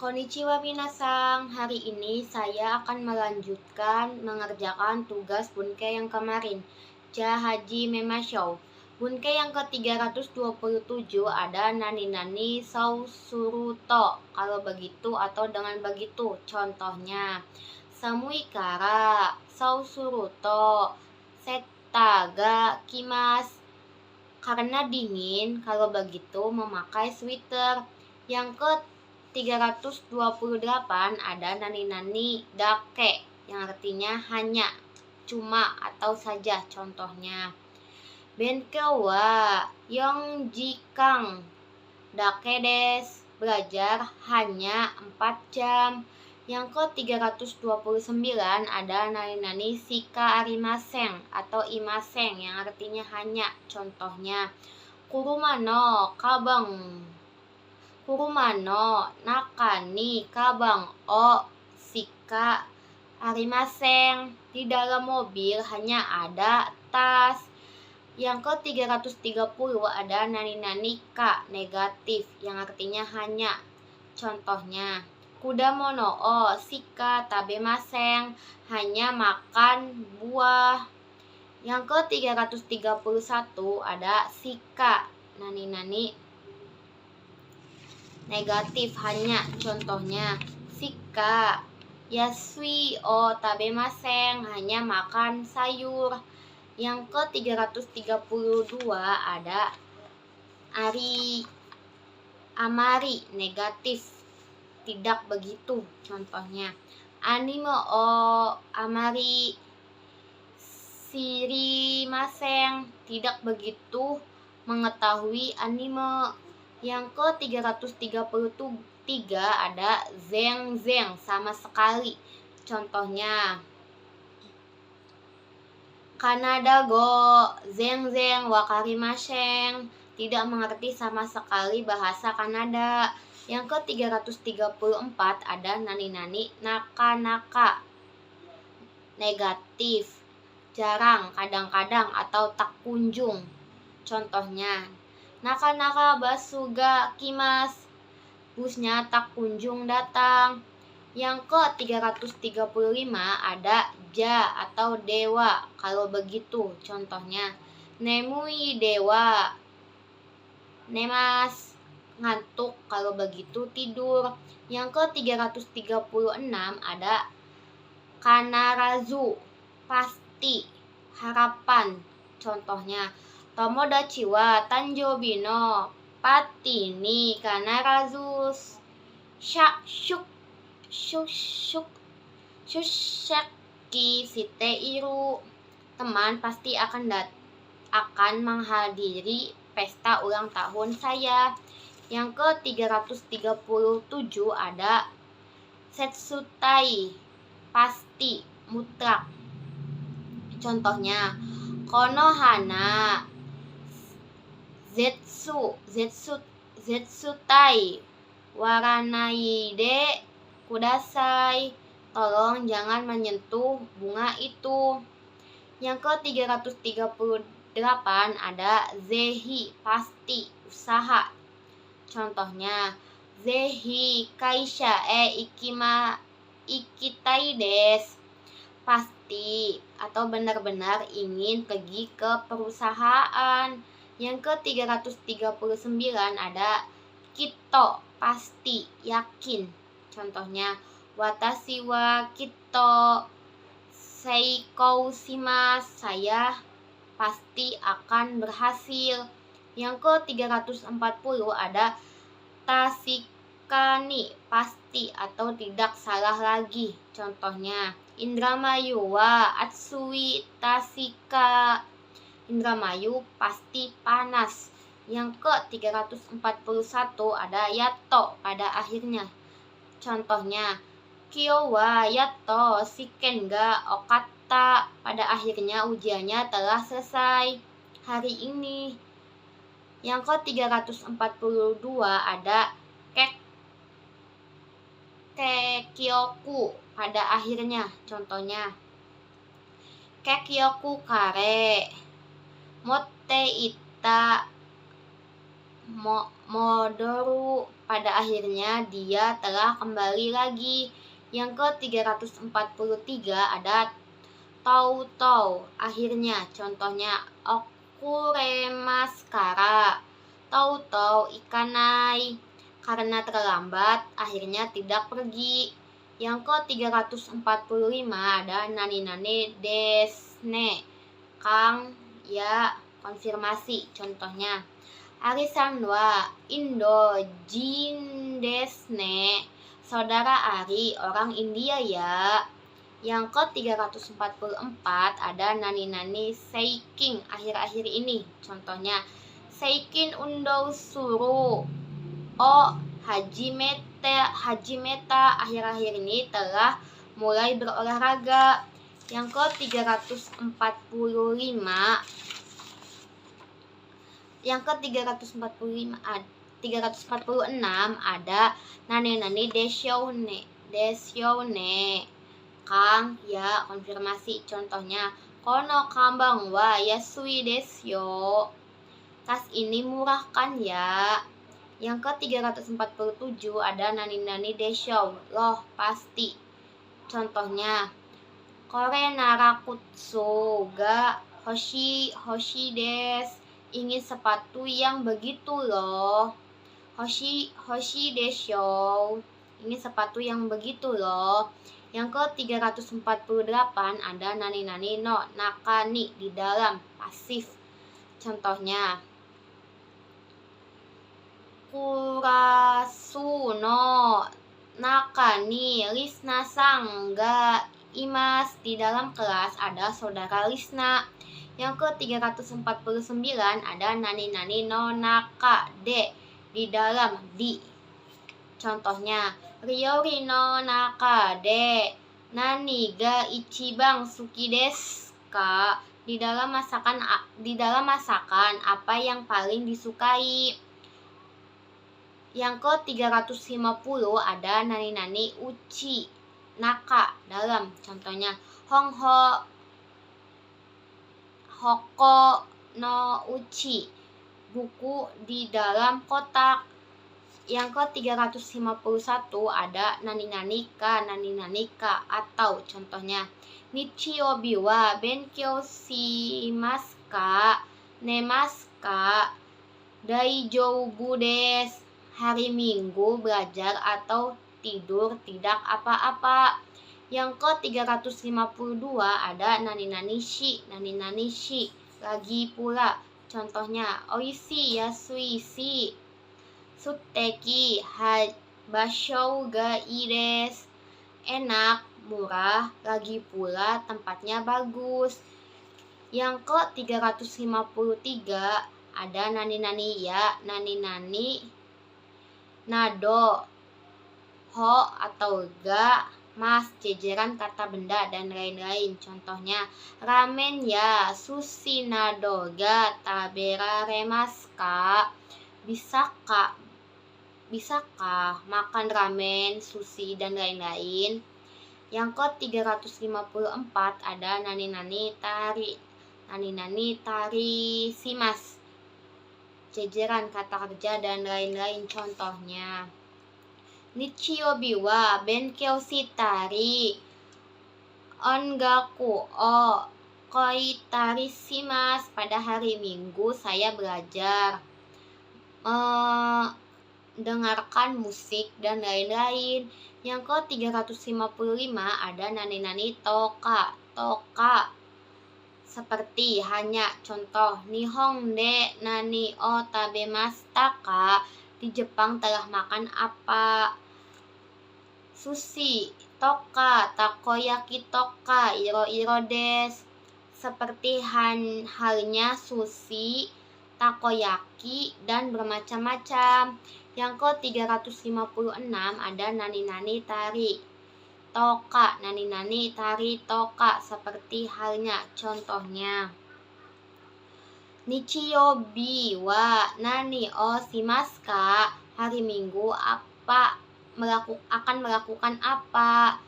Konnichiwa minasang, hari ini saya akan melanjutkan mengerjakan tugas Bunke yang kemarin. Ja Haji Memashou. Bunke yang ke-327 ada nani-nani sausuruto. Kalau begitu atau dengan begitu. Contohnya, samui kara sausuruto setaga kimas. Karena dingin, kalau begitu memakai sweater. Yang ke-328 ada nani-nani dake yang artinya hanya, cuma atau saja. Contohnya, Benkyo wa yongjikang dake desu, belajar hanya 4 jam. Yang ke-329 ada nani-nani shika arimasen atau imasen yang artinya hanya. Contohnya, kuruma no nakani kabang o shika arimasen. Di dalam mobil hanya ada tas. Yang ke-330 ada nani-nani ka negatif yang artinya hanya. Contohnya, kudamono o shika tabemasen, hanya makan buah. Yang ke-331 ada shika nani-nani negatif hanya. Contohnya, shika yasui o tabemasen, hanya makan sayur. Yang ke-332 ada amari negatif tidak begitu. Contohnya, anime o amari shirimasen, tidak begitu mengetahui anime. Yang ke-333 ada zeng sama sekali. Contohnya, Kanada go zeng wakarimasen, tidak mengerti sama sekali bahasa Kanada. Yang ke-334 ada nani-nani naka negatif, jarang, kadang-kadang atau tak kunjung. Contohnya, naka basuga kimas, busnya tak kunjung datang. Yang ke-335 ada ja atau dewa kalau begitu. Contohnya, nemui dewa nemas, ngantuk kalau begitu tidur. Yang ke-336 ada kanarazu, pasti, harapan. Contohnya, tomodachi wa tanjoubi no party ni kanarazu shussaki shite iru, teman pasti akan menghadiri pesta ulang tahun saya. Yang ke-337 ada setsutai, pasti, mutlak. Contohnya, konohana zetsutai waranai de kudasai, tolong jangan menyentuh bunga itu. Yang ke-338 ada zehi, pasti, usaha. Contohnya, zehi kaisha ikitai desu, pasti atau benar-benar ingin pergi ke perusahaan. Yang ke-339 ada kito, pasti, yakin. Contohnya, watashi wa kito seikou shimasu, saya pasti akan berhasil. Yang ke-340 ada tasikani, pasti atau tidak salah lagi. Contohnya, Indramayu wa atsui tasika, Indramayu pasti panas. Yang ke-341 ada yato pada akhirnya. Contohnya, kyo wa yato shiken ga okatta, pada akhirnya ujiannya telah selesai hari ini. Yang ke-342 ada kekyoku, pada akhirnya. Contohnya, kekyoku kare motte itta modoru, Pada akhirnya dia telah kembali lagi. Yang ke-343 ada tau-tau. Akhirnya, contohnya okuremaskara. Tau-tau ikanai. Karena terlambat, akhirnya tidak pergi. Yang ke-345 ada nani-nani desne. Kang, ya, konfirmasi. Contohnya, Arisan wa Indo Jin desne. Saudara Ari, orang India ya. Yang ke-344 ada nani-nani seiking akhir-akhir ini. Contohnya, seikin undo suru. Haji Meta akhir-akhir ini telah mulai berolahraga. Yang ke-345 346 ada nani-nani desyone. Kang, ya, konfirmasi. Contohnya, kono kambang wa yasui desyo. Tas ini murah kan ya. Yang ke-347 ada nani-nani desyo. Loh, pasti. Contohnya, kore narakutsu ga hoshi des. Ingin sepatu yang begitu loh. Hoshi desyo. Ingin sepatu yang begitu loh. Yang ke-348 ada nani-nani no nakani di dalam pasif. Contohnya, kurasu no nakani Lisna sang ga imas. Di dalam kelas ada saudara Lisna. Yang ke-349 ada nani-nani no naka de. Di dalam di. Contohnya, ryori no naka de nani ga ichibang suki desu ka. Di dalam masakan apa yang paling disukai. Yang ke-350 ada nani-nani uchi naka dalam. Contohnya, hoko no uchi, buku di dalam kotak. Yang ke-351 ada nani-nani ka atau contohnya, nichiyobi wa benkyou shimasu ka, nemasu ka, daijoubu desu. Hari Minggu belajar atau tidur tidak apa-apa. Yang ke-352 ada nani-nani shi lagi pula. Contohnya, oishi yasui shi, suteki bashou ga ii desu. Enak, murah, lagi pula tempatnya bagus. Yang ke-353 ada nani-nani ya, nani-nani nado, ho atau ga, mas, jajaran kata benda dan lain-lain. Contohnya, ramen ya, sushi nado ga taberaremasu ka. Bisakah makan ramen, sushi, dan lain-lain? Yang ke-354 ada nani-nani tari simas, jajaran kata kerja dan lain-lain. Contohnya, nichiyobi wa benkyou shitari, ongaku o koitari shimasu. Pada hari Minggu saya belajar, dengarkan musik dan lain-lain. Yang ke-355 ada nani-nani toka seperti hanya. Contoh, nihon de nani o tabemashita ka. Di Jepang telah makan apa? Sushi toka, takoyaki toka, iro-iro desu. Seperti halnya sushi, takoyaki, dan bermacam-macam. Yang ke-356 ada nani-nani tari toka, nani-nani tari toka, seperti halnya. Contohnya, nichiyobi wa nani o shimasu ka. Hari Minggu akan melakukan apa?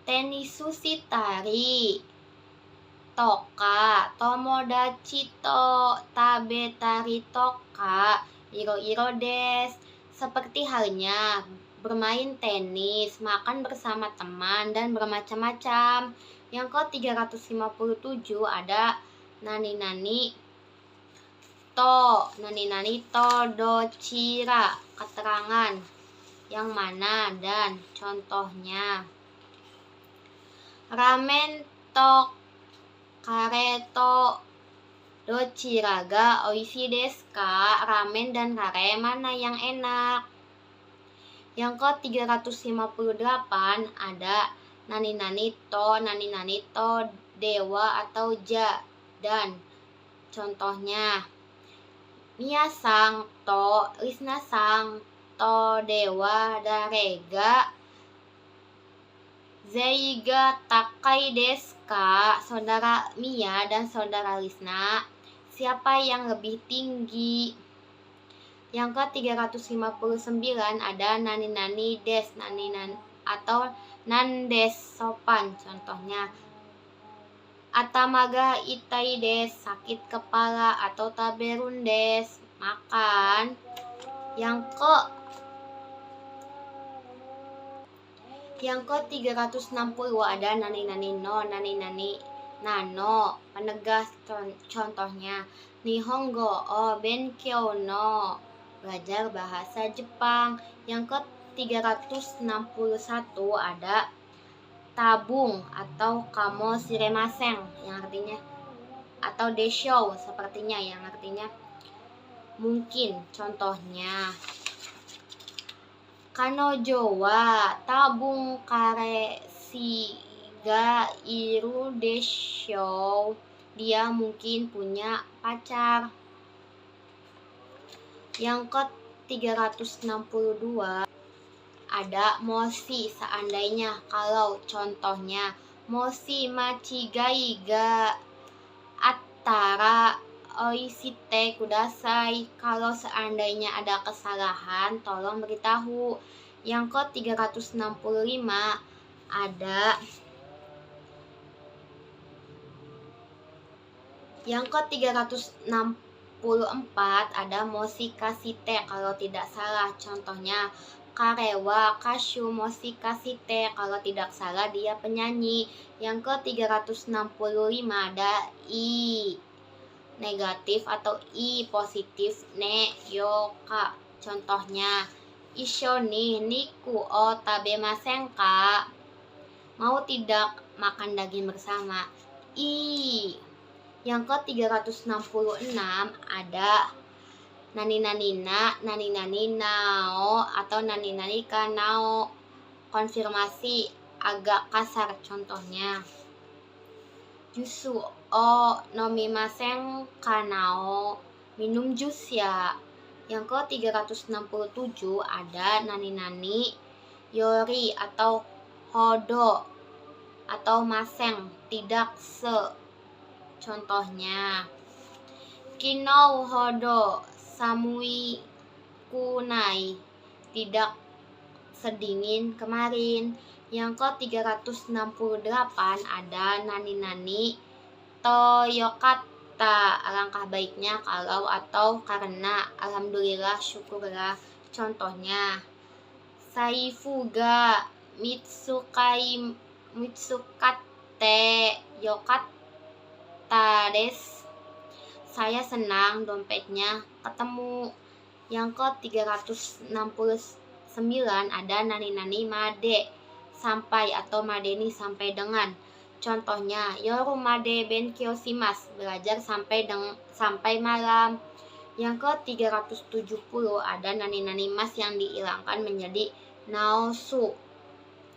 Tenisu shitari toka, tomodachi to tabetari toka, iro-iro desu. seperti halnya bermain tenis, makan bersama teman, dan bermacam-macam. Yang ke-357 ada nani-nani to do cira, keterangan yang mana dan contohnya. Ramen to kare to do cira ga oishii desu ka? Ramen dan kare mana yang enak? Yang ke-358 ada nani-nani to dewa atau ja dan contohnya. Mia-san to Risna-san to dewa darega zei ga takai desu ka? Saudara Mia dan saudara Risna, siapa yang lebih tinggi? Yang ke-359 ada nani-nani des, nani-nani atau nandes, sopan. Contohnya, atamaga itai des, sakit kepala, atau taberun des, makan. Yang ke-360 ada nani-nani nano, penegas. Contohnya, Nihongo o benkyou no, belajar bahasa Jepang. Yang ke-361 ada tabung atau kamo shiremasen, yang artinya, atau desho, sepertinya, yang artinya mungkin. Contohnya, kanojo wa tabung kare shi ga iru desho, dia mungkin punya pacar. Yang ke-362 ada moshi, seandainya, kalau. Contohnya, moshi machigai ga attara oishite kudasai, kalau seandainya ada kesalahan tolong beritahu. Yang ke-365 ada moshi kashite, kalau tidak salah. Contohnya, kare wa kashu moshi kashite, kalau tidak salah dia penyanyi. Yang ke-365 ada i negatif atau i positif, ne yoka. Contohnya, isho ni niku o tabemasen ka? Mau tidak makan daging bersama? I. Yang ke-366 ada nani-nani nao atau nani-nani kanao, konfirmasi agak kasar. Contohnya, jusu o nomimasen kanao, minum jus ya. Yang ke-367 ada nani-nani yori atau hodo atau masen, tidak se. Contohnya, kinou hodo samui kunai, tidak sedingin kemarin. Yang ke-368 ada nani-nani to yokata, alangkah baiknya kalau, atau karena, alhamdulillah, syukurlah. Contohnya, saifu ga mitsukate yokatta des, saya senang dompetnya ketemu. Yang ke-369 ada nani-nani made, sampai, atau madeni, sampai dengan. Contohnya, yoru made benkyou shimasu, belajar sampai malam. Yang ke-370 ada nani-nani mas yang dihilangkan menjadi naosu,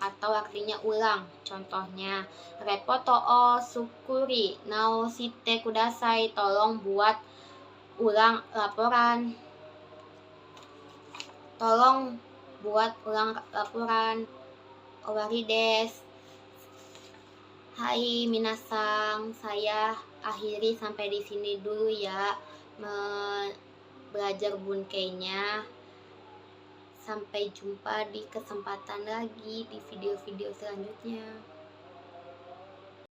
atau artinya ulang. Contohnya, repoto o sukuri naoshite kudasai, tolong buat ulang laporan. Owari desu. Hai minasang, saya akhiri sampai di sini dulu ya, belajar bunkeinya. Sampai jumpa di kesempatan lagi di video-video selanjutnya.